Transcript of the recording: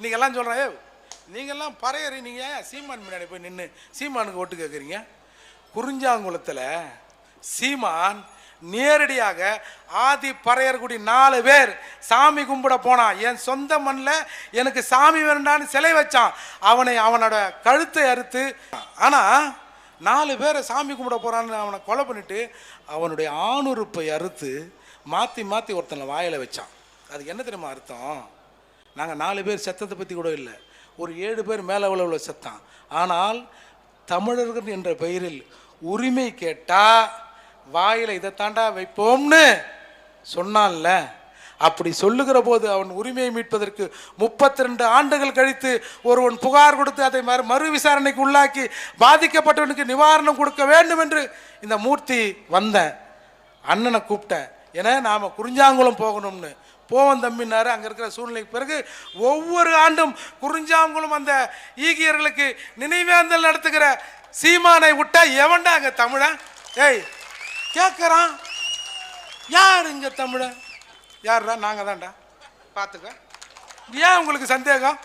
நீங்கள்லாம் சொல்கிறேன், நீங்கள்லாம் பறையறி, நீங்கள் சீமான் முன்னாடி போய் நின்று சீமானுக்கு ஓட்டு கேட்குறீங்க. குறிஞ்சாங்குளத்தில் சீமான் நேரடியாக ஆதி பறையர்குடி 4 பேர் சாமி கும்பிட போனான். என் சொந்த மண்ணில் எனக்கு சாமி வேண்டான்னு சிலை வச்சான். அவனோட கழுத்தை அறுத்து, ஆனால் 4 பேரை சாமி கும்பிட போகிறான்னு அவனை கொலை பண்ணிட்டு அவனுடைய ஆணுறுப்பை அறுத்து மாற்றி மாற்றி ஒருத்தனை வாயில் வச்சான். அதுக்கு என்ன தெரியுமா அர்த்தம்? நாங்கள் 4 பேர் செத்தத்தை பற்றி கூட இல்லை, ஒரு 7 பேர் மேலே உள்ள செத்தான். ஆனால் தமிழர்கள் என்ற பெயரில் உரிமை கேட்டால் வாயில் இதை தாண்டா வைப்போம்னு சொன்னான்ல. அப்படி சொல்லுகிற போது அவன் உரிமையை மீட்பதற்கு 32 ஆண்டுகள் கழித்து ஒருவன் புகார் கொடுத்து அதை மறு விசாரணைக்கு உள்ளாக்கி பாதிக்கப்பட்டவனுக்கு நிவாரணம் கொடுக்க வேண்டும் என்று இந்த மூர்த்தி வந்தேன். அண்ணனை கூப்பிட்டேன், ஏன்னா நாம் குறிஞ்சாங்குளம் போகணும்னு. போவன் தம்பினாரு. அங்கே இருக்கிற சூழ்நிலைக்கு பிறகு ஒவ்வொரு ஆண்டும் குறிஞ்சாங்குளம் அந்த ஈகியர்களுக்கு நினைவேந்தல் நடத்துகிற சீமானை விட்டா எவன்டா அங்கே தமிழன்? ஏய் கேட்குறான், யார் இங்கே தமிழன்? யாருடா? நாங்கள் தான்டா. பார்த்துக்க. ஏன் உங்களுக்கு சந்தேகம்?